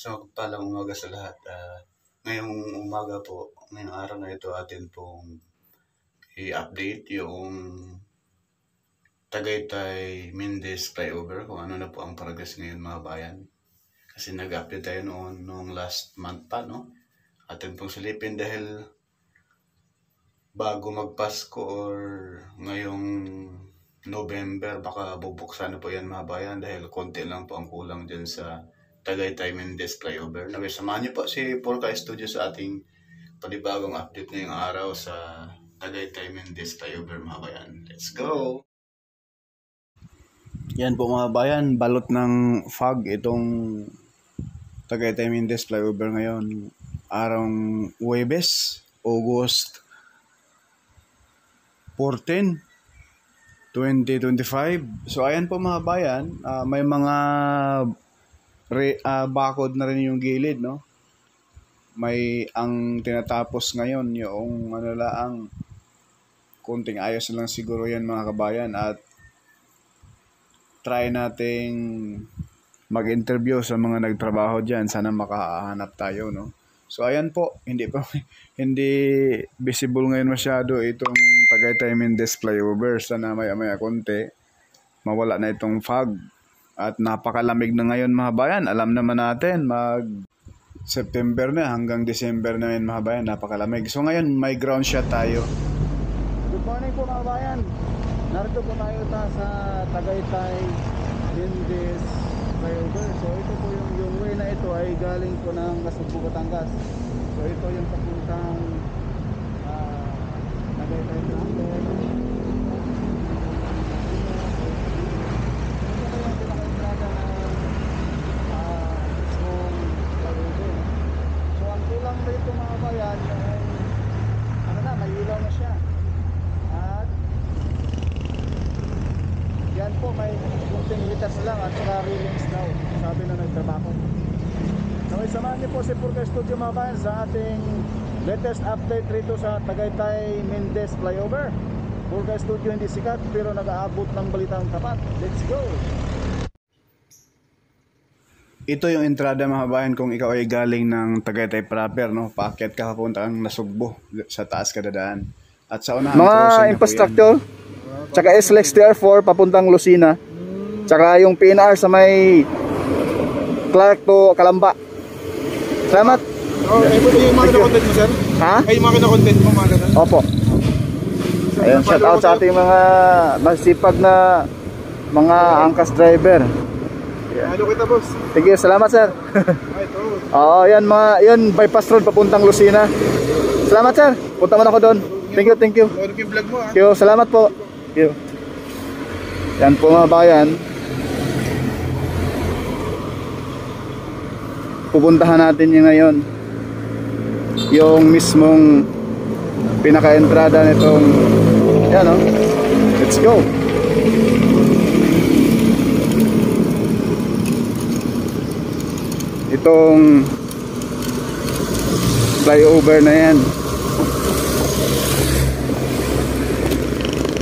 So, palang umaga sa lahat. Ngayong umaga po, ngayong araw na ito atin pong i-update yung Tagaytay Mendez Flyover kung ano na po ang progress ngayon mga bayan. Kasi nag-update tayo noong last month pa, no? Atin pong silipin dahil bago magpasko or ngayong November, baka bubuksan na po yan mga bayan dahil konti lang po ang kulang dyan sa Tagaytay Mendez Flyover. Samahan niyo po si Porca Studio sa ating panibagong update ngayong araw sa Tagaytay Mendez Flyover mga bayan. Let's go! Yan po mga bayan, balot ng fog itong Tagaytay Mendez Flyover ngayon. Arong Huwebes, August 14, 2025. So ayan po mga bayan, may mga bakod na rin yung gilid, no? May ang tinatapos ngayon yung ang kunting ayos lang siguro yan mga kabayan, at try nating mag-interview sa mga nagtrabaho diyan. Sana makahanap tayo, no? So ayan po, hindi visible ngayon masyado itong Tagaytay Mendez Flyover. Sana maya konti mawala na itong fog. At napakalamig na ngayon mga bayan. Alam naman natin, September na hanggang December na yun mga bayan, napakalamig. So ngayon may ground shot tayo. Good morning po mga bayan. Narito po tayo sa Tagaytay Mendez Flyover. So ito po yung way na ito ay galing po ng Nasugbu, Batangas. So ito yung papuntang Tagaytay Flyover. So ang kulang dito mga bayan, may ilaw na siya. At yan po, may kunting litas lang at saka railings daw, sabi na nagtrabaho. So samahan niyo po si Porca Studio mga bayan sa ating latest update rito sa Tagaytay Mendez Flyover. Porca Studio hindi sikat pero nag-aabot ng balitang tapat. Let's go! Ito yung entrada mga bayan kung ikaw ay galing ng Tagaytay proper, no? Paakyat ka papunta ang Nasugbo, sa taas ka dadaan. At sa unahan mga infrastructure, tsaka SLEX TR4 papuntang Lucena, tsaka yung PNR sa may Clark to Calamba. Salamat. Oh, ay yung mga content mo, sir? Ha? Ay yung mga content mo, mga ganun? Opo. Ayun, shout out sa ating mga masipag na mga angkas driver. Ano kita, boss? Sige, salamat sir. Oo, yan yan bypass road papuntang Lucena. Salamat sir. Punta man ako doon. Thank you. Ano yung vlog mo, ha? Thank you, salamat po. Thank you. Yan po mga bayan. Pupuntahan natin yung ngayon yung mismong pinaka-entrada nitong yan, no? Let's go. Itong flyover na yan,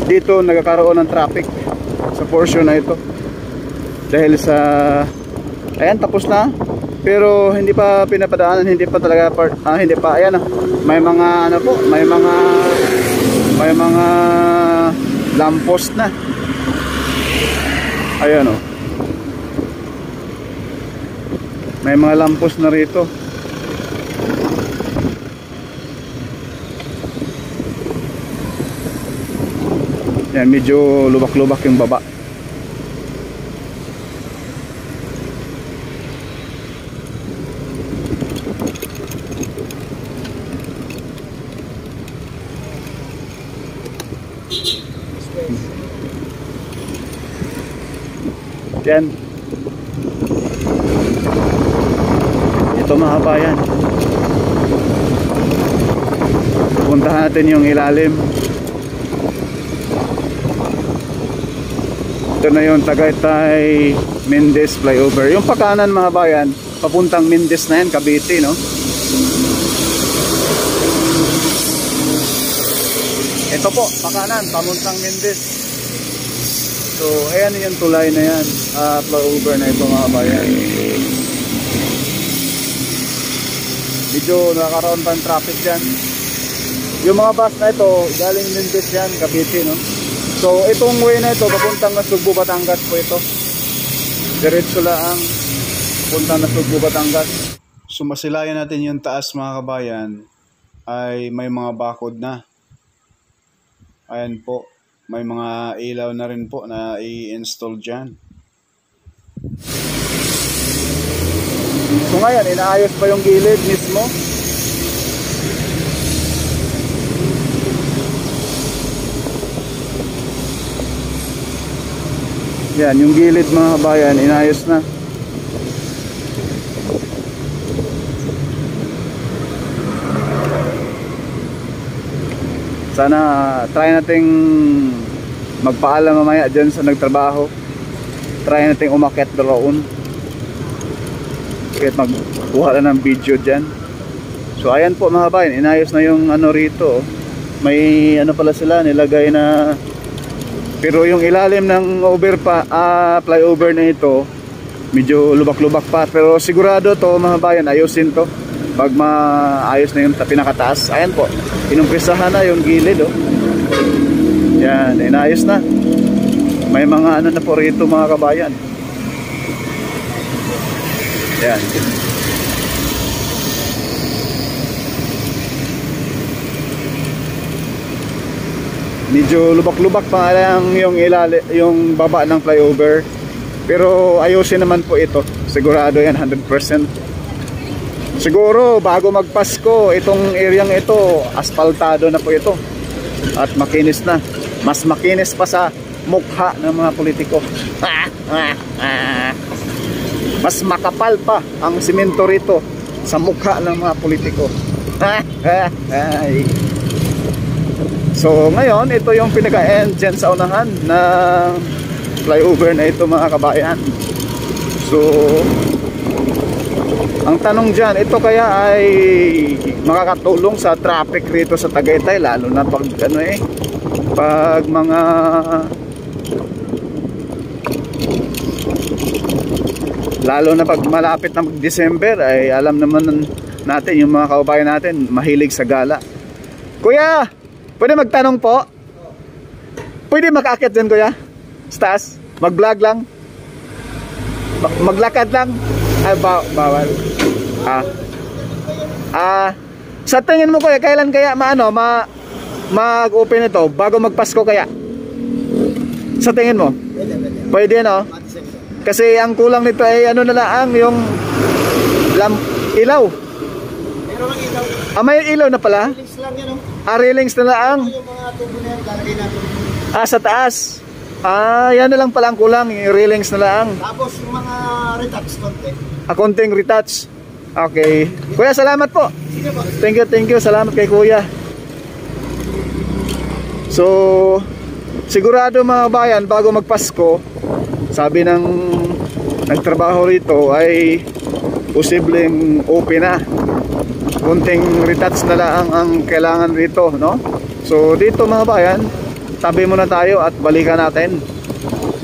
dito nagkakaroon ng traffic sa portion na ito dahil sa ayan, tapos na pero hindi pa pinapadaanan, hindi pa talaga hindi pa, ayan, may mga may mga lamppost na, ayan, may mga lamppost na rito. Yan, medyo lubak-lubak yung baba. Yan. Ito mga bayan. Pupuntahan natin yung ilalim. Ito na yung Tagaytay Mendez Flyover. Yung pakanan mga bayan, papuntang Mendez na yan, Cavite, no? Ito po, pakanan, papuntang Mendez. So, ayan yung tulay na yan, flyover na ito mga bayan. medyo nakakaroon pa ng traffic dyan. Yung mga bus na ito, galing Mindes yan, Cavite, no? So, itong way na ito, papuntang Nasugbu, Batangas po ito. Diretso lang, papuntang Nasugbu, Batangas. Sumasilayan natin yung taas mga kabayan ay may mga bakod na. Ayan po, may mga ilaw na rin po na i-install dyan. So ngayon, inaayos pa yung gilid mismo. Yan, yung gilid mga kabayan, inayos na. Sana try nating magpaalam mamaya dyan sa nagtrabaho. Try nating umakyat doon. Kahit magkuha lang ng video dyan. So ayan po mga kabayan, inayos na yung ano rito. May ano pala sila, nilagay na. Pero yung ilalim ng flyover na ito, medyo lubak-lubak pa. Pero sigurado to mga kabayan, ayusin to pag maayos na yung pinakataas. Ayan po, inumpisahan na yung gilid, oh. Yan, inayos na. May mga ano na po rito mga kabayan. Yan. Medyo lubak-lubak pa lang yung baba ng flyover. Pero ayusin naman po ito. Sigurado yan 100%. Siguro bago magpasko, itong areang ito, aspaltado na po ito. At makinis na. Mas makinis pa sa mukha ng mga politiko. Mas makapal pa ang simento rito sa mukha ng mga politiko. So ngayon, ito yung pinaka-end dyan sa unahan na flyover na ito mga kabayan. So ang tanong dyan, ito kaya ay makakatulong sa traffic rito sa Tagaytay, lalo na pag ano pag mga lalo na pag malapit na December, ay alam naman natin yung mga kababayan natin mahilig sa gala. Kuya, pwede magtanong po? Pwede makaakyat dyan kuya? Stas? Mag-vlog lang? Maglakad lang? Ay, bawal. Sa tingin mo kuya, kailan kaya mag-open ito? Bago magpasko kaya? Sa tingin mo? Pwede no? Kasi ang kulang nito ay ano na lang, yung ilaw. Meron ang ilaw. May ilaw na pala? Railings lang yan, oh. Railings na lang. Yung mga tubo na yan, lalagay natin. Sa taas. Yan na lang pala ang kulang, yung railings na lang. Tapos yung mga retouch konti. Konting retouch. Okay. Kuya, salamat po. Sige po. Thank you. Salamat kay kuya. So, sigurado mga bayan, bago magpasko, sabi ng nagtrabaho rito ay posibleng open na. Kunting retouch na lang ang kailangan rito, no? So dito mga bayan, tabi muna tayo at balikan natin.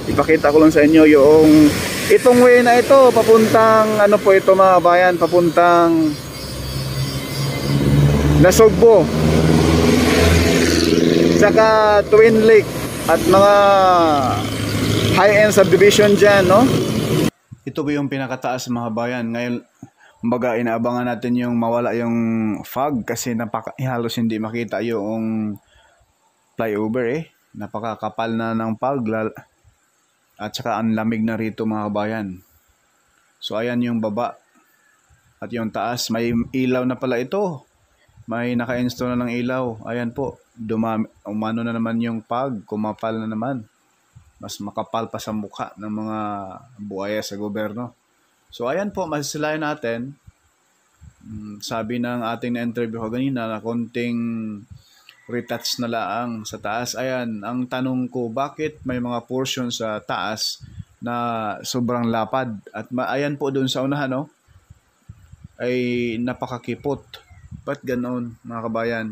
Ipakita ko lang sa inyo yung itong way na ito, papuntang ano po ito mga bayan, papuntang Nasugbu, saka Twin Lake at mga high-end subdivision dyan, no? Ito ba yung pinakataas mga bayan? Ngayon, kumbaga inaabangan natin yung mawala yung fog kasi halos hindi makita yung flyover napakakapal na ng fog at saka ang lamig na rito mga kabayan. So ayan yung baba at yung taas, may ilaw na pala ito, may naka-install na ng ilaw. Ayan po, umano na naman yung fog, kumapal na naman, mas makapal pa sa mukha ng mga buhaya sa gobyerno. So ayan po, masisilayan natin. Sabi ng ating na-interview ko kanina na konting retouch na lang sa taas. Ayan, ang tanong ko, bakit may mga portion sa taas na sobrang lapad? At ayan po doon sa unahan, no? Ay napakakipot. Ba't ganoon mga kabayan?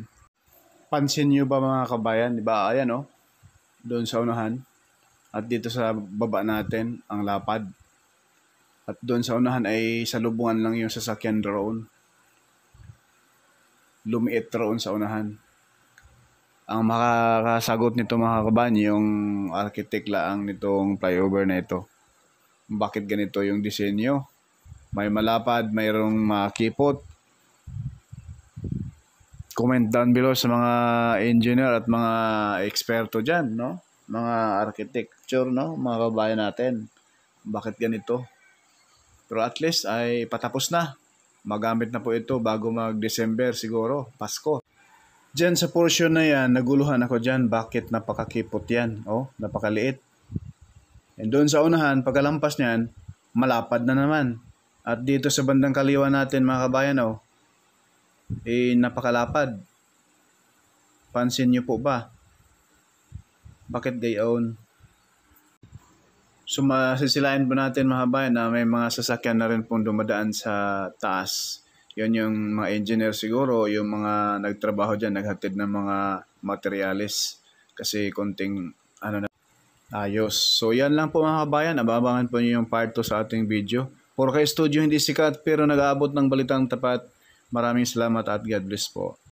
Pansin nyo ba mga kabayan? Diba? Ayan, no? Doon sa unahan. At dito sa baba natin, ang lapad. At doon sa unahan ay salubungan lang yung sasakyan drone. lumiit roon sa unahan. Ang makakasagot nito mga kabayan, yung architect lang nitong flyover na ito. Bakit ganito yung disenyo? May malapad, mayroong makipot. Comment down below sa mga engineer at mga eksperto dyan, no? Mga architecture, no? Mga kabayan natin. Bakit ganito? Pero at least ay patapos na. Magamit na po ito bago mag-December siguro, Pasko. Diyan sa portion na yan, naguluhan ako dyan. Bakit napakakipot yan? Oh, napakaliit. And doon sa unahan, pagkalampas niyan, malapad na naman. At dito sa bandang kaliwa natin mga kabayan, oh, napakalapad. Pansin niyo po ba? Bakit gayon? So masisilain po natin mga kabayan na may mga sasakyan na rin pong dumadaan sa taas. Yun yung mga engineer siguro, yung mga nagtrabaho dyan, naghatid ng mga materialis. Kasi konting ayos. So yan lang po mga kabayan, ababangan po niyo yung part 2 sa ating video. Puro kay studio hindi sikat pero nag-aabot ng balitang tapat. Maraming salamat at God bless po.